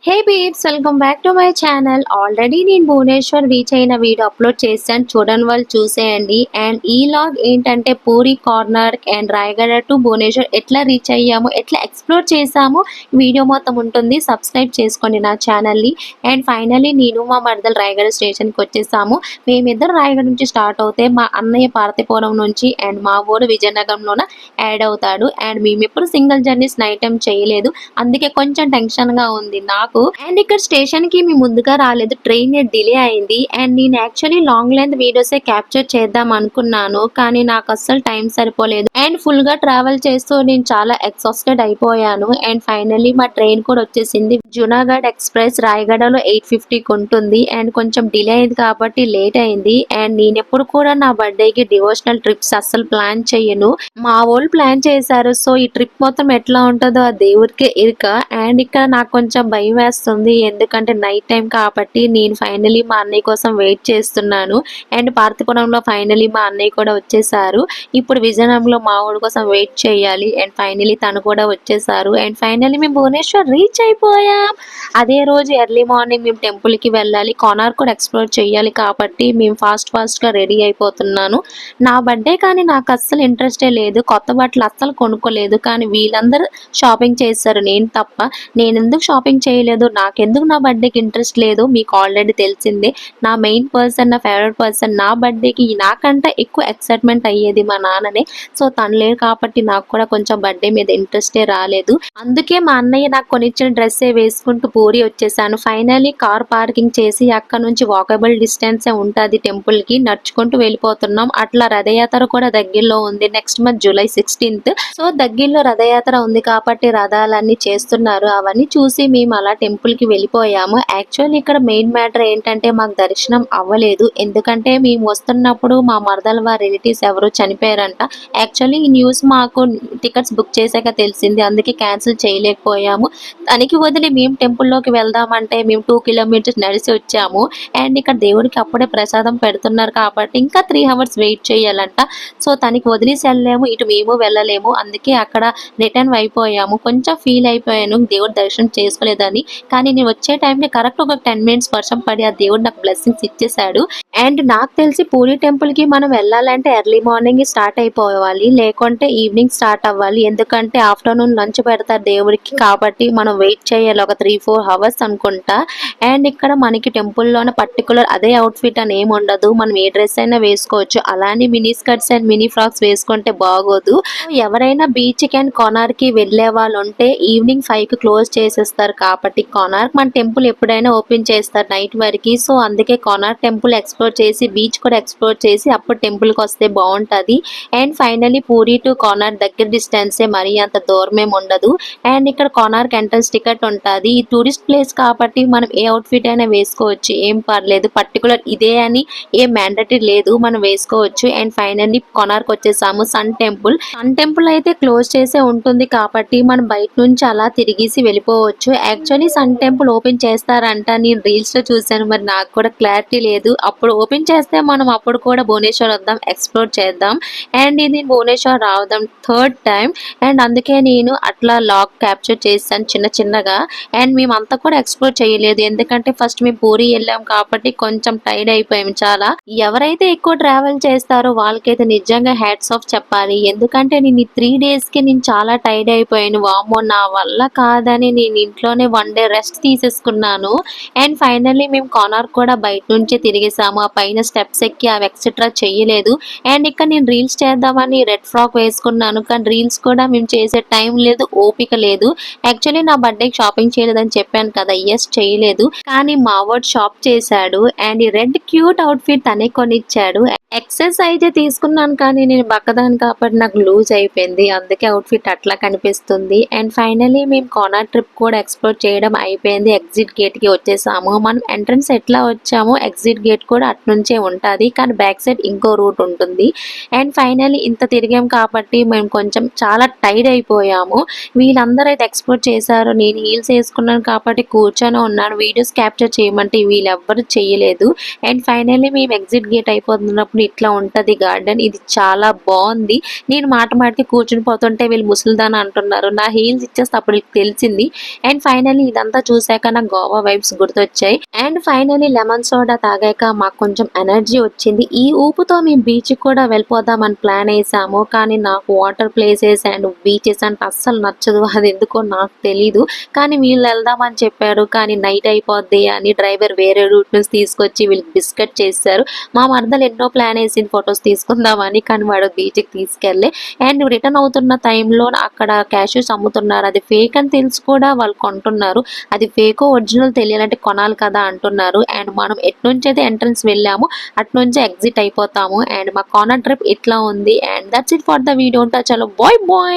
Hey beats, welcome back to my channel. Already నేను Bhubaneswar reach అయిన video upload చేశాను, చూడని వాళ్ళు చూసేయండి. అండ్ ఈ లాగ్ ఏంటంటే Puri corner and Rayagada to Bhubaneswar ఎట్లా రీచ్ అయ్యాము, ఎట్లా ఎక్స్ప్లోర్ చేసాము, వీడియో మొత్తం ఉంటుంది. సబ్స్క్రైబ్ చేసుకోండి నా ఛానల్ని. అండ్ ఫైనలీ నేను మా మరదలు రాయగడ స్టేషన్కి వచ్చేసాము. మేమిద్దరు రాయగడ నుంచి స్టార్ట్ అవుతే మా అన్నయ్య పార్తీపురం నుంచి అండ్ మా ఊరు విజయనగరంలోన యాడ్ అవుతాడు. అండ్ మేము ఎప్పుడు సింగిల్ జర్నీస్ నైట్ టైం చేయలేదు, అందుకే కొంచెం టెన్షన్గా ఉంది నాకు. అండ్ ఇక్కడ స్టేషన్ కి మేము ముందుగా రాలేదు, ట్రైన్ డిలే అయింది. అండ్ నేను యాక్చువల్లీ లాంగ్ లెంత్ వీడియోసే క్యాప్చర్ చేద్దాం అనుకున్నాను, కానీ నాకు అస్సలు టైం సరిపోలేదు. అండ్ ఫుల్ గా ట్రావెల్ చేస్తూ నేను చాలా ఎక్సాస్టెడ్ అయిపోయాను. అండ్ ఫైనల్లీ మా ట్రైన్ కూడా వచ్చేసింది. జునాగఢ్ ఎక్స్ప్రెస్ రాయగడలో 8:50కి ఉంటుంది. అండ్ కొంచెం డిలే అయింది కాబట్టి లేట్ అయింది. అండ్ నేను ఎప్పుడు కూడా నా బర్త్డేకి డివోషనల్ ట్రిప్స్ అస్సలు ప్లాన్ చేయను, మా వాళ్ళు ప్లాన్ చేశారు. సో ఈ ట్రిప్ మొత్తం ఎట్లా ఉంటుందో ఆ దేవుడికే ఇరుక. అండ్ ఇక్కడ నాకు కొంచెం భయం వేస్తుంది, ఎందుకంటే నైట్ టైం కాబట్టి. నేను ఫైనలీ మా అన్నయ్య కోసం వెయిట్ చేస్తున్నాను. అండ్ పార్తీపురంలో ఫైనలీ మా అన్నయ్య కూడా వచ్చేసారు. ఇప్పుడు విజయనగరంలో మా ఊడి కోసం వెయిట్ చేయాలి. అండ్ ఫైనలీ తను కూడా వచ్చేసారు. అండ్ ఫైనలీ మేము భువనేశ్వర్ రీచ్ అయిపోయాం. అదే రోజు ఎర్లీ మార్నింగ్ మేము టెంపుల్కి వెళ్ళాలి, కోనార్క్ కూడా ఎక్స్ప్లోర్ చేయాలి కాబట్టి మేము ఫాస్ట్గా రెడీ అయిపోతున్నాను. నా బర్త్డే కానీ నాకు అస్సలు ఇంట్రెస్టే లేదు, కొత్త బట్టలు అస్సలు కొనుక్కోలేదు. కానీ వీళ్ళందరూ షాపింగ్ చేశారు, నేను తప్ప. నేను ఎందుకు షాపింగ్ చేయలేదు, నాకెందుకు నా బర్త్డేకి ఇంట్రెస్ట్ లేదు, మీకు ఆల్రెడీ తెలిసిందే. నా మెయిన్ పర్సన్, నా ఫేవరెట్ పర్సన్, నా బర్త్డేకి నాకంటే ఎక్కువ ఎక్సైట్మెంట్ అయ్యేది మా నాన్ననే. సో తను లేరు కాబట్టి నాకు కూడా కొంచెం బర్త్డే మీద ఇంట్రెస్టే రాలేదు. అందుకే మా అన్నయ్య నాకు కొనిచ్చిన డ్రెస్సే వేసుకుంటూ పూరి వచ్చేసాను. ఫైనలీ కార్ పార్కింగ్ చేసి అక్కడ నుంచి వాకబుల్ డిస్టెన్సే ఉంటుంది టెంపుల్ కి, నడుచుకుంటూ వెళ్ళిపోతున్నాం. అట్లా రథయాత్ర కూడా దగ్గరలో ఉంది, next month July 16th. So దగ్గరలో రథయాత్ర ఉంది కాబట్టి రథాలన్నీ చేస్తున్నారు. అవన్నీ చూసి మేము అలా టెంపుల్ కి వెళ్ళిపోయాము. యాక్చువల్లీ ఇక్కడ మెయిన్ మ్యాటర్ ఏంటంటే మాకు దర్శనం అవ్వలేదు, ఎందుకంటే మేము వస్తున్నప్పుడు మా మరదల వారి రిలేటివ్స్ ఎవరు చనిపోయారంట. యాక్చువల్లీ ఈ న్యూస్ మాకు టికెట్స్ బుక్ చేశాక తెలిసింది, అందుకే క్యాన్సిల్ చేయలేకపోయాము. దానికి వదిలి మేము టెంపుల్లోకి వెళ్దామంటే మేము 2 కిలోమీటర్స్ నడిచి వచ్చాము. అండ్ ఇక్కడ దేవుడికి అప్పుడే ప్రసాదం పెడుతున్నారు కాబట్టి ఇంకా 3 hours వెయిట్ చేయాలంట. సో తనకి వదిలేసి వెళ్ళలేము, ఇటు మేము వెళ్ళలేము, అందుకే అక్కడ రిటర్న్ అయిపోయాము. కొంచెం ఫీల్ అయిపోయాను దేవుడి దర్శనం చేసుకోలేదని. కానీ నేను వచ్చే టైంకి కరెక్ట్ ఒక 10 minutes వర్షం పడి ఆ దేవుడు నాకు బ్లెస్సింగ్స్ ఇచ్చేసాడు. అండ్ నాకు తెలిసి పూరి టెంపుల్ కి మనం వెళ్ళాలంటే ఎర్లీ మార్నింగ్ స్టార్ట్ అయిపోవాలి, లేకుంటే ఈవినింగ్ స్టార్ట్ అవ్వాలి. ఎందుకంటే ఆఫ్టర్నూన్ లంచ్ పెడతారు దేవుడికి కాబట్టి మనం వెయిట్ చేయాలి ఒక 3-4 hours అనుకుంటా. అండ్ ఇక్కడ మనకి టెంపుల్లోనే పర్టికులర్ అదే అవుట్ఫిట్ అని ఏమి ఉండదు, మనం ఏ డ్రెస్ అయినా వేసుకోవచ్చు. అలానే mini skirts and mini frocks వేసుకుంటే బాగోదు. ఎవరైనా బీచ్ కి అండ్ కోనార్క్ కి వెళ్లే వాళ్ళు ఉంటే ఈవినింగ్ 5కి క్లోజ్ చేసేస్తారు కాబట్టి కోనార్క్ మన టెంపుల్ ఎప్పుడైనా ఓపెన్ చేస్తారు నైట్ వరకు. సో అందుకే కోనార్క్ టెంపుల్ ఎక్స్ప్లోర్ చేసి బీచ్ కూడా ఎక్స్ప్లోర్ చేసి అప్పుడు టెంపుల్ కి వస్తే బాగుంటది. And finally puri to Konark దగ్గర డిస్టెన్సే, మరీ అంత దూరం ఏమి ఉండదు. అండ్ ఇక్కడ కోనార్క్ ఎంట్రన్స్ టికెట్ ఉంటుంది. ఈ టూరిస్ట్ ప్లేస్ కాబట్టి మనం ఏ అవుట్ఫిట్ అయినా వేసుకోవచ్చు, ఏం పర్లేదు. పర్టికులర్ ఇదే అని ఏ మ్యాండటరీ లేదు, మనం వేసుకోవచ్చు. అండ్ ఫైనల్లీ కోనార్క్ వచ్చేసాము. సన్ టెంపుల్ అయితే క్లోజ్ చేసే ఉంటుంది కాబట్టి మనం బయట నుంచి అలా తిరిగేసి వెళ్ళిపోవచ్చు. యాక్చువల్లీ సన్ టెంపుల్ ఓపెన్ చేస్తారంట, నేను రీల్స్ లో చూసాను, మరి నాకు కూడా క్లారిటీ లేదు. అప్పుడు ఓపెన్ చేస్తే మనం అప్పుడు కూడా భువనేశ్వర్ వద్దాం, ఎక్స్ప్లోర్ చేద్దాం. అండ్ ఇది భువనేశ్వర్ రావడం 3rd time. అండ్ అందుకే నేను అట్లా లాగ్ క్యాప్చర్ చేశాను చిన్నగా. అండ్ మేమంతా కూడా ఎక్స్ప్లోర్ చేయలేదు, ఎందుకంటే ఫస్ట్ మేము పూరి వెళ్ళాం కాబట్టి కొంచెం టైర్డ్ అయిపోయాం చాలా. ఎవరైతే ఎక్కువ ట్రావెల్ చేస్తారో వాళ్ళకైతే నిజంగా హ్యాట్స్ ఆఫ్ చెప్పాలి, ఎందుకంటే నేను ఈ 3 days కి నేను చాలా టైర్డ్ అయిపోయాను. వామ్మో నా వల్ల కాదని నేను ఇంట్లోనే 1 day రెస్ట్ తీసేసుకున్నాను. అండ్ ఫైనల్లీ మేము కోనార్క్ కూడా బయట నుంచే తిరిగేసాము, ఆ పైన స్టెప్స్ ఎక్కి అవి ఎక్సెట్రా చేయలేదు. అండ్ ఇక్కడ నేను రీల్స్ చేద్దామని రెడ్ ఫ్రాక్ వేసుకున్నాను, కానీ రీల్స్ కూడా మేము చేసే టైం లేదు, ఓపిక లేదు. యాక్చువల్లీ నా బర్త్డేకి షాపింగ్ చేయలేదని చెప్పాను కదా, ఎస్ చేయలేదు, కానీ మా వాడు షాప్ చేశాడు. అండ్ ఈ రెడ్ క్యూట్ అవుట్ఫిట్ తనే కొనిచ్చాడు. ఎక్సెస్ అయితే తీసుకున్నాను, కానీ నేను బక్కదాన్ని కాబట్టి నాకు లూజ్ అయిపోయింది, అందుకే అవుట్ఫిట్ అట్లా కనిపిస్తుంది. అండ్ ఫైనలీ మేము కోనార్క్ ట్రిప్ కూడా ఎక్స్ప్లోర్ చేయడం అయిపోయింది. ఎగ్జిట్ గేట్ కి వచ్చేసాము. మనం ఎంట్రన్స్ ఎట్లా వచ్చామో ఎగ్జిట్ గేట్ కూడా అట్నుంచే ఉంటుంది, కానీ బ్యాక్ సైడ్ ఇంకో రూట్ ఉంటుంది. అండ్ ఫైనలీ ఇంత తిరిగాం కాబట్టి మేము కొంచెం చాలా టైర్డ్ అయిపోయాము. వీళ్ళందరూ అయితే ఎక్స్ప్లోర్ చేశారు, నేను హీల్స్ వేసుకున్నాను కాబట్టి కూర్చొని ఉన్నాను. వీడియోస్ క్యాప్చర్ చేయమంటే వీళ్ళెవ్వరు చేయలేదు. అండ్ ఫైనల్లీ మేము ఎగ్జిట్ గేట్ అయిపోతున్నప్పుడు ఇట్లా ఉంటది గార్డెన్, ఇది చాలా బాగుంది. నేను మాటికి కూర్చుని పోతుంటే వీళ్ళు ముసలిదాని అంటున్నారు, నా హీల్స్ ఇచ్చేస్తే అప్పుడు తెలిసింది. అండ్ ఫైనల్లీ ఇదంతా చూసాక నాకు గోవా వైబ్స్ గుర్తొచ్చాయి. అండ్ ఫైనల్లీ లెమన్ సోడా తాగాక మాకు కొంచెం ఎనర్జీ వచ్చింది. ఈ ఊపుతో మేము బీచ్ కూడా వెళ్ళిపోదామని ప్లాన్ వేసాము. కానీ నాకు వాటర్ ప్లేసెస్ అండ్ బీచెస్ అంటే అస్సలు నచ్చదు. అది ఎందుకో నాకు తెలీదు. కానీ వీళ్ళు వెళ్దామని చెప్పారు. కానీ నైట్ అయిపోద్ది అని డ్రైవర్ వేరే రూట్ నుంచి తీసుకొచ్చి వీళ్ళకి బిస్కెట్ చేశారు. మా మరదలు ఎన్నో ప్లాన్ వేసింది ఫొటోస్ తీసుకుందామని. కానీ వాడు బీచ్కి తీసుకెళ్ళి అండ్ రిటర్న్ అవుతున్న టైంలో అక్కడ క్యాష్యూస్ అమ్ముతున్నారు. అది ఫేక్ అని తెలిసి కూడా వాళ్ళు కొంటున్నారు. అది ఫేకో ఒరిజినల్ తెలియాలంటే కొనాలి కదా అంటున్నారు. అండ్ మనం ఎటు నుంచి అయితే ఎంట్రన్స్ వెళ్ళాము అటు నుంచి ఎగ్జిట్ అయిపోతాము. అండ్ మా కార్నర్ ట్రిప్ ఇట్లా ఉంది. And that's it for the video. చలో బాయ్ బాయ్.